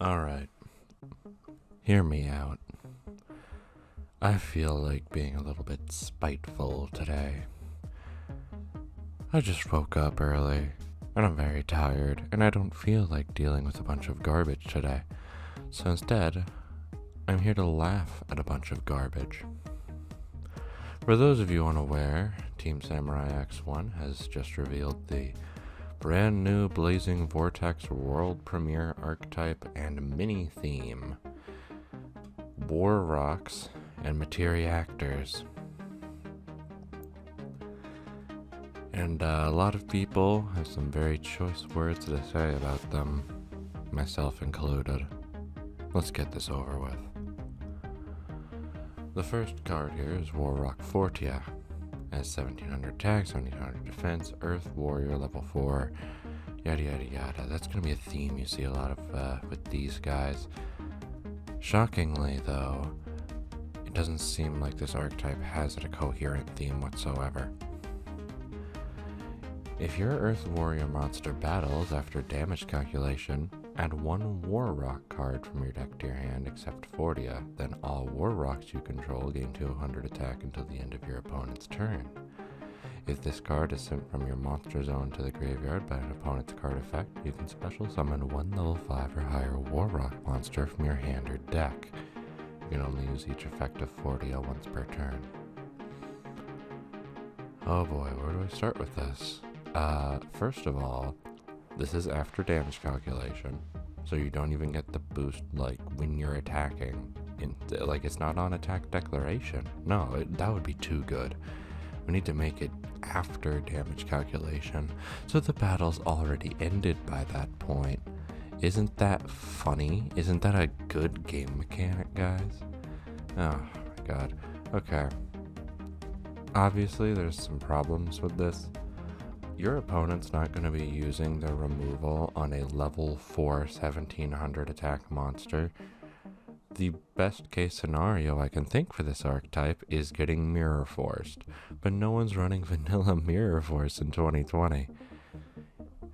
Alright, hear me out. I feel like being a little bit spiteful today. I just woke up early, and I'm very tired, and I don't feel like dealing with a bunch of garbage today. So instead, I'm here to laugh at a bunch of garbage. For those of you unaware, Team Samurai X1 has just revealed the brand new Blazing Vortex world premiere archetype and mini theme, War Rocks and Materiactors. And a lot of people have some very choice words to say about them, myself included. Let's get this over with. The first card here is War Rock Fortia. Has 1700 attack, 1700 defense, Earth Warrior level 4, yada yada yada. That's going to be a theme you see a lot of with these guys. Shockingly though, it doesn't seem like this archetype has a coherent theme whatsoever. If your Earth Warrior monster battles after damage calculation, add one War Rock card from your deck to your hand except Fortia, then all War Rocks you control gain 200 attack until the end of your opponent's turn. If this card is sent from your monster zone to the graveyard by an opponent's card effect, you can special summon one level 5 or higher War Rock monster from your hand or deck. You can only use each effect of Fortia once per turn. Oh boy, where do I start with this? First of all, this is after damage calculation, so you don't even get the boost like when you're attacking. It's not on attack declaration. No, that would be too good. We need to make it after damage calculation, so the battle's already ended by that point. Isn't that funny? Isn't that a good game mechanic, guys? Oh my god. Okay. Obviously, there's some problems with this. Your opponent's not going to be using their removal on a level 4 1700 attack monster. The best case scenario I can think for this archetype is getting Mirror Forced, but no one's running vanilla Mirror Force in 2020.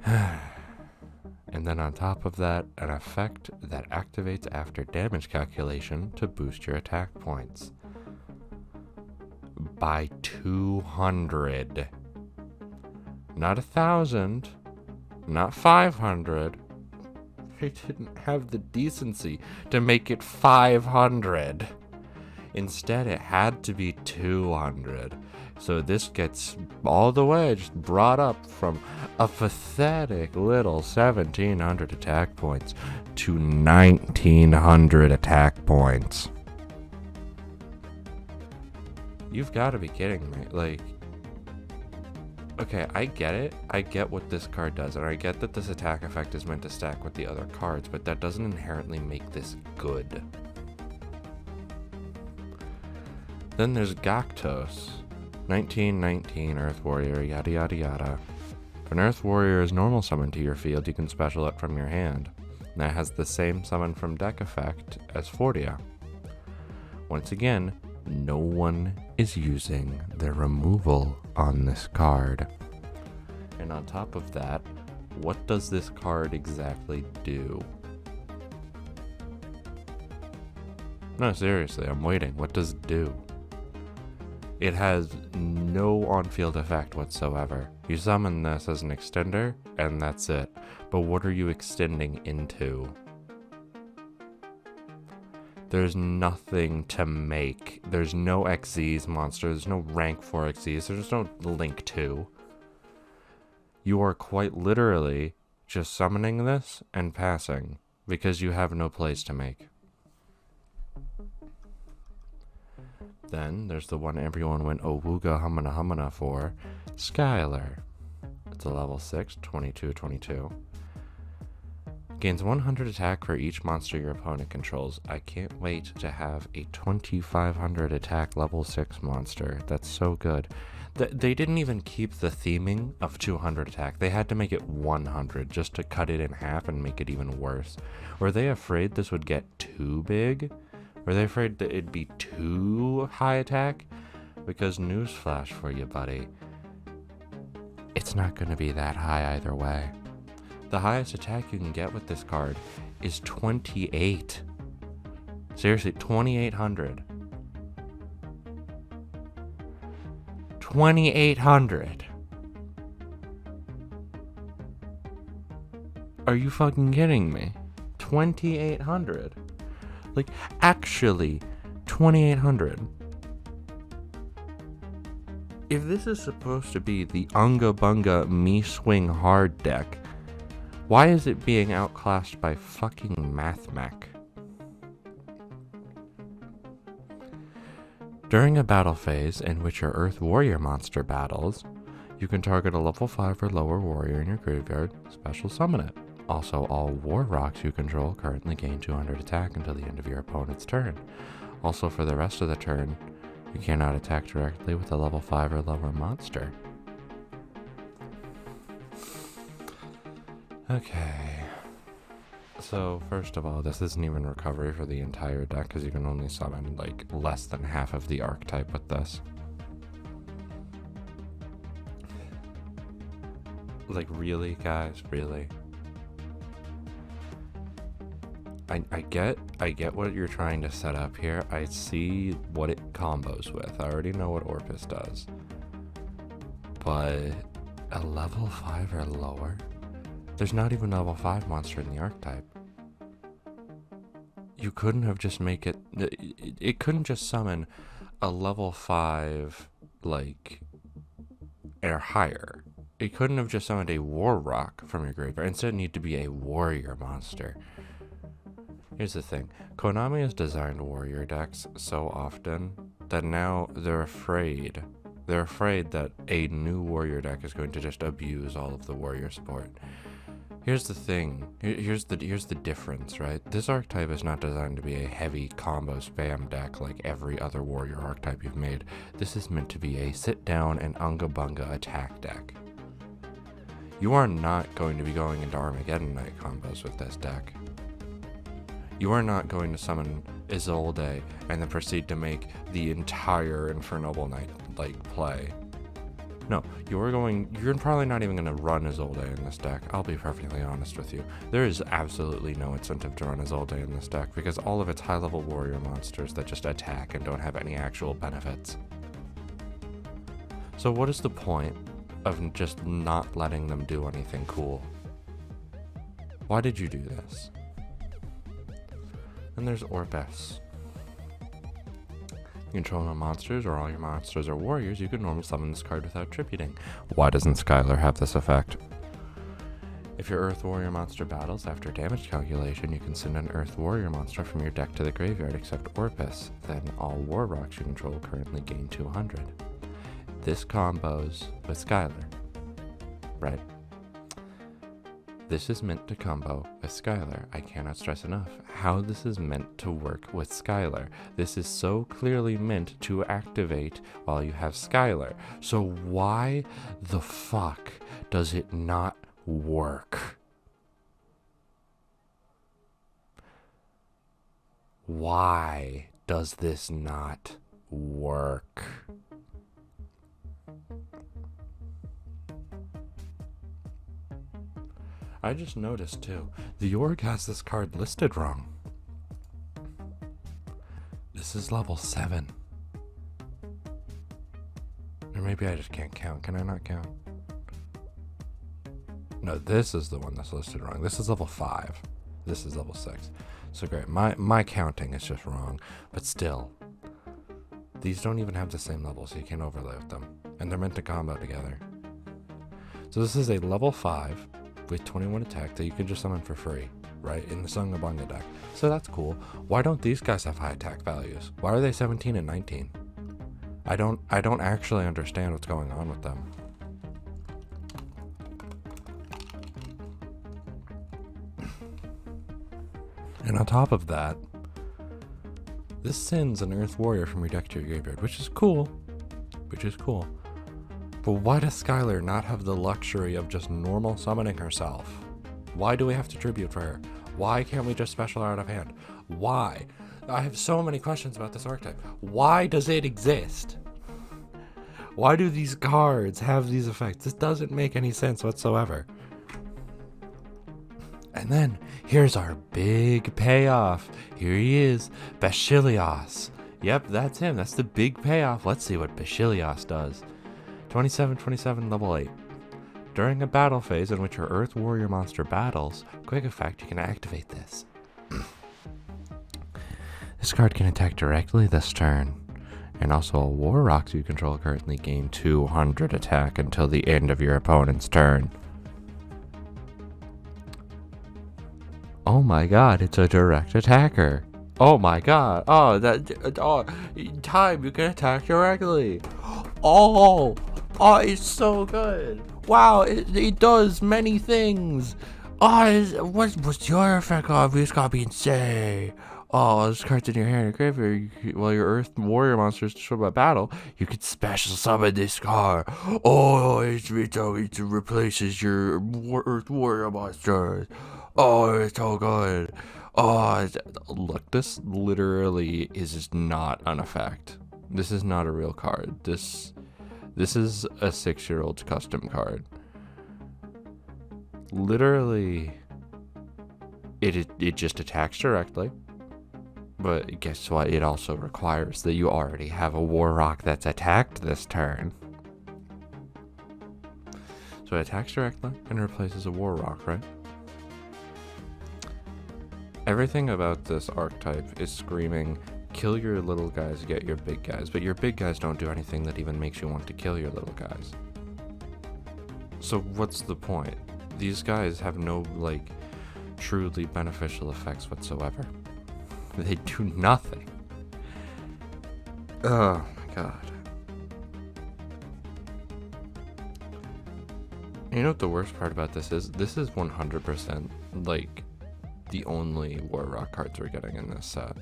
And then on top of that, an effect that activates after damage calculation to boost your attack points by 200. Not 1,000, not 500. They didn't have the decency to make it 500. Instead, it had to be 200. So this gets all the way just brought up from a pathetic little 1,700 attack points to 1,900 attack points. You've got to be kidding me. Okay, I get it. I get what this card does, and I get that this attack effect is meant to stack with the other cards, but that doesn't inherently make this good. Then there's Gaktos. 1919 Earth Warrior, yada yada yada. If an Earth Warrior is normal summoned to your field, you can special it from your hand. And that has the same summon from deck effect as Fortia. Once again, no one is using their removal on this card. And on top of that, what does this card exactly do? No, seriously, I'm waiting. What does it do? It has no on-field effect whatsoever. You summon this as an extender, and that's it. But what are you extending into? There's nothing to make. There's no XZ's monster. There's no rank 4 XZ's. There's no Link 2. You are quite literally just summoning this and passing because you have no plays to make. Then there's the one everyone went Owuga Humana Humana for, Skyler. It's a level 6, 22. Gains 100 attack for each monster your opponent controls. I can't wait to have a 2500 attack level 6 monster. That's so good. They didn't even keep the theming of 200 attack. They had to make it 100 just to cut it in half and make it even worse. Were they afraid this would get too big? Were they afraid that it'd be too high attack? Because newsflash for you, buddy. It's not going to be that high either way. The highest attack you can get with this card is 28. Seriously, 2,800. 2,800. Are you fucking kidding me? 2,800. Like, actually, 2,800. If this is supposed to be the Unga bunga me swing hard deck, why is it being outclassed by fucking Math Mech? During a battle phase in which your Earth Warrior monster battles, you can target a level 5 or lower warrior in your graveyard, special summon it. Also, all war rocks you control currently gain 200 attack until the end of your opponent's turn. Also, for the rest of the turn, you cannot attack directly with a level 5 or lower monster. Okay. So, first of all, this isn't even recovery for the entire deck, because you can only summon, like, less than half of the archetype with this. Like, really, guys? Really? I get what you're trying to set up here. I see what it combos with. I already know what Orphe does. But a level 5 or lower? There's not even a level 5 monster in the archetype. You couldn't have just make it... It couldn't just summon a level 5, like, or higher. It couldn't have just summoned a war rock from your graveyard. Instead, it needed to be a warrior monster. Here's the thing. Konami has designed warrior decks so often that now they're afraid. They're afraid that a new warrior deck is going to just abuse all of the warrior support. Here's the thing. Here's the difference, right? This archetype is not designed to be a heavy combo spam deck like every other warrior archetype you've made. This is meant to be a sit down and Unga bunga attack deck. You are not going to be going into Armageddon Knight combos with this deck. You are not going to summon Isolde and then proceed to make the entire Infernal Knight like play. No, you're probably not even going to run Isolde in this deck. I'll be perfectly honest with you. There is absolutely no incentive to run Isolde in this deck because all of it's high-level warrior monsters that just attack and don't have any actual benefits. So what is the point of just not letting them do anything cool? Why did you do this? And there's Orphe. You control no monsters, or all your monsters are warriors, you can normally summon this card without tributing. Why doesn't Skyler have this effect? If your Earth Warrior monster battles, after damage calculation, you can send an Earth Warrior monster from your deck to the graveyard except Orphe. Then all war rocks you control currently gain 200. This combos with Skyler, right? This is meant to combo with Skyler. I cannot stress enough how this is meant to work with Skyler. This is so clearly meant to activate while you have Skyler. So why the fuck does it not work? Why does this not work? I just noticed too, the org has this card listed wrong. This is level 7. Or maybe I just can't count. Can I not count? No, this is the one that's listed wrong. This is level 5. This is level 6. So great. My counting is just wrong. But still, these don't even have the same level, so you can't overlay with them. And they're meant to combo together. So this is a level 5 with 21 attack that you can just summon for free, right? In the Unga bunga deck. So that's cool. Why don't these guys have high attack values? Why are they 17 and 19? I don't actually understand what's going on with them. And on top of that, this sends an Earth Warrior from your deck to your graveyard, which is cool. But why does Skyler not have the luxury of just normal summoning herself? Why do we have to tribute for her? Why can't we just special out of hand? Why? I have so many questions about this archetype. Why does it exist? Why do these cards have these effects? This doesn't make any sense whatsoever. And then here's our big payoff. Here he is, Beshillios. Yep, that's him. That's the big payoff. Let's see what Beshillios does. 27/27, level 8. During a battle phase in which your Earth Warrior monster battles, quick effect, you can activate this. This card can attack directly this turn. And also a War Rock you control currently gain 200 attack until the end of your opponent's turn. Oh my god, it's a direct attacker. Oh my god. Time you can attack directly. Oh, it's so good. Wow, it does many things. What's your effect on? It's gotta be insane. This card's in your hand or graveyard. While your Earth Warrior monster is destroyed by battle, you can special summon this card. It replaces your Earth Warrior monsters. It's so good. Look, this literally is not an effect. This is not a real card. This is a 6-year-old's custom card. Literally, it just attacks directly. But guess what? It also requires that you already have a War Rock that's attacked this turn. So it attacks directly and replaces a War Rock, right? Everything about this archetype is screaming, kill your little guys, get your big guys. But your big guys don't do anything that even makes you want to kill your little guys. So what's the point? These guys have no, truly beneficial effects whatsoever. They do nothing. Oh my god. You know what the worst part about this is? This is 100% the only War Rock cards we're getting in this set.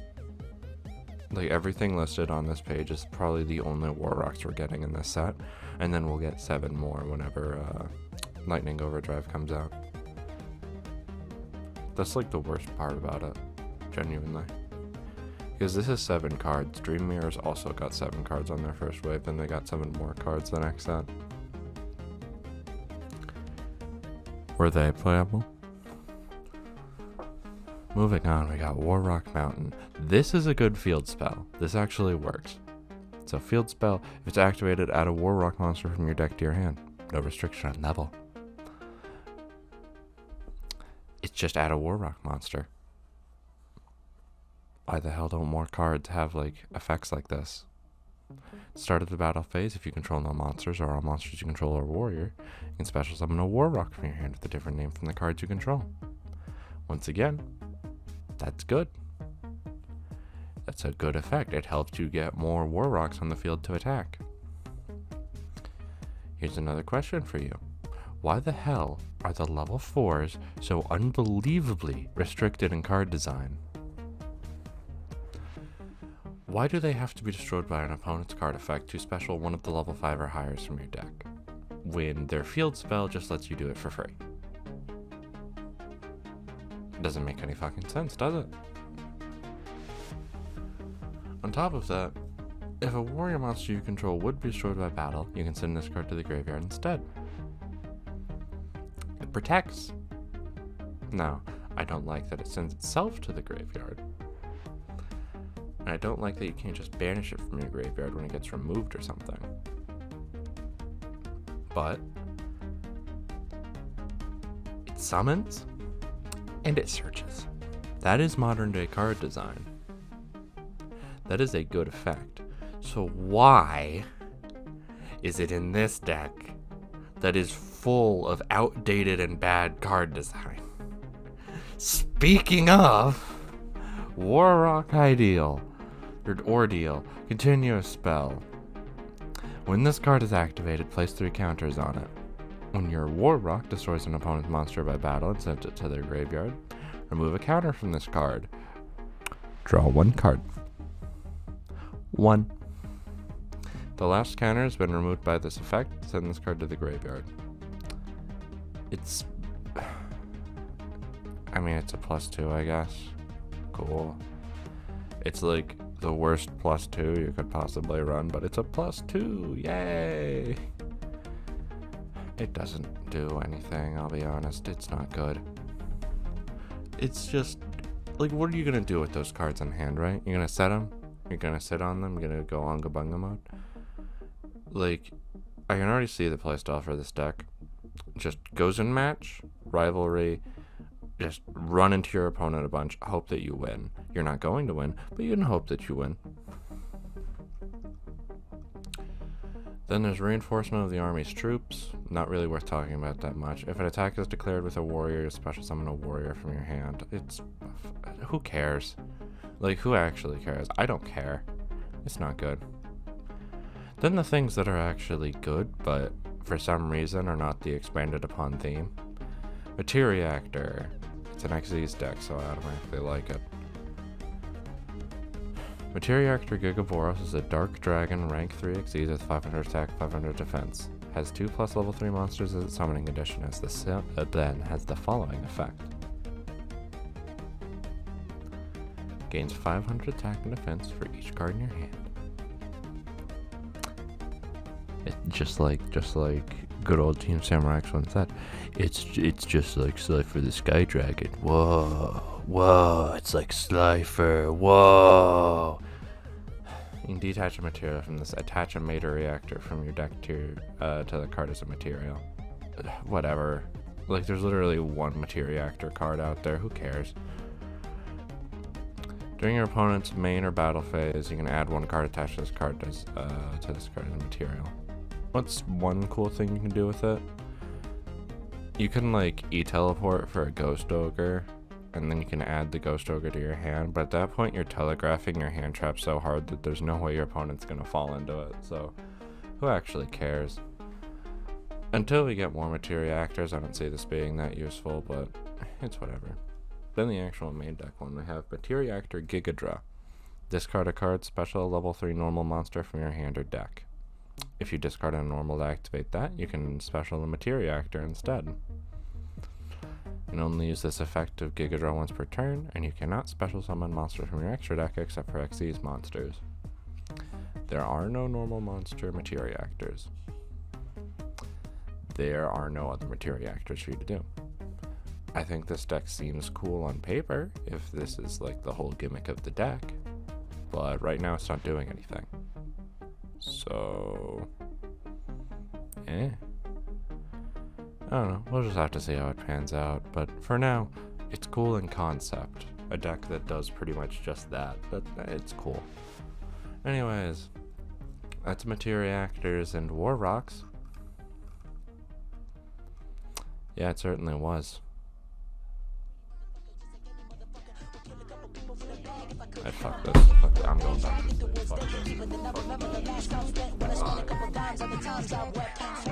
Everything listed on this page is probably the only War Rocks we're getting in this set. And then we'll get 7 more whenever Lightning Overdrive comes out. That's the worst part about it. Genuinely. Because this is 7 cards. Dream Mirrors also got 7 cards on their first wave, and they got 7 more cards the next set. Were they playable? Moving on, we got War Rock Mountain. This is a good field spell. This actually works. It's a field spell. If it's activated, add a War Rock monster from your deck to your hand. No restriction on level. It's just add a War Rock monster. Why the hell don't more cards have effects like this? Start of the battle phase, if you control no monsters or all monsters you control are warrior, you can special summon a War Rock from your hand with a different name from the cards you control. Once again, that's good. That's a good effect. It helps you get more War Rocks on the field to attack. Here's another question for you. Why the hell are the level 4s so unbelievably restricted in card design? Why do they have to be destroyed by an opponent's card effect to special one of the level 5 or higher from your deck, when their field spell just lets you do it for free? It doesn't make any fucking sense, does it? On top of that, if a warrior monster you control would be destroyed by battle, you can send this card to the graveyard instead. It protects. Now, I don't like that it sends itself to the graveyard. And I don't like that you can't just banish it from your graveyard when it gets removed or something. But it summons and it searches. That is modern day card design. That is a good effect. So why is it in this deck that is full of outdated and bad card design? Speaking of, War Rock Ideal. Ordeal. Continuous spell. When this card is activated, place 3 counters on it. When your War Rock destroys an opponent's monster by battle and sends it to their graveyard, remove a counter from this card. Draw 1 card. 1. The last counter has been removed by this effect. Send this card to the graveyard. It's a +2, I guess. Cool. It's the worst +2 you could possibly run, but it's a +2. Yay! It doesn't do anything, I'll be honest. It's not good. it's just, like, what are you gonna do with those cards in hand, right? You're gonna set them? You're gonna sit on them? You're gonna go Unga bunga mode? Like, I can already see the playstyle for this deck. Just goes in match, rivalry, just run into your opponent a bunch, hope that you win. You're not going to win, but you can hope that you win. Then there's reinforcement of the army's troops. Not really worth talking about that much. If an attack is declared with a warrior, you special summon a warrior from your hand. Who cares? Like, who actually cares? I don't care. It's not good. Then the things that are actually good, but for some reason are not the expanded upon theme. Materiactor. It's an Xyz deck, so I automatically like it. Materiactor Gigaboros is a Dark Dragon rank 3 Xyz with 500 attack, 500 defense. Has 2+ level 3 monsters as its summoning condition. Then has the following effect. Gains 500 attack and defense for each card in your hand. Just like good old Team Samurai X once said, it's just like Slifer the Sky Dragon. Whoa, it's like Slifer. Whoa. You can detach a material from this. Attach a Materiactor from your deck to the card as a material. Whatever. Like, there's literally one Materiactor card out there. Who cares? During your opponent's main or battle phase, you can add one card attached to this card as a material. What's one cool thing you can do with it? You can, like, e-teleport for a Ghost Ogre, and then you can add the Ghost Ogre to your hand, but at that point you're telegraphing your hand trap so hard that there's no way your opponent's gonna fall into it, so who actually cares? Until we get more Materiactors, I don't see this being that useful, but it's whatever. Then the actual main deck one, we have Materiactor Gigadra. Discard a card, special level 3 normal monster from your hand or deck. If you discard a normal to activate that, you can special a Materiactor instead. You can only use this effect of Gigadra once per turn, and you cannot special summon monsters from your extra deck except for Xyz monsters. There are no normal monster Materiactors. There are no other Materiactors for you to do. I think this deck seems cool on paper, if this is like the whole gimmick of the deck, but right now it's not doing anything. So, I don't know, we'll just have to see how it pans out, but for now, it's cool in concept. A deck that does pretty much just that, but it's cool. Anyways, that's Materiactors and War Rocks. Yeah, it certainly was. Fuck this. Fuck this. I'm going back. Fuck this. Fuck this.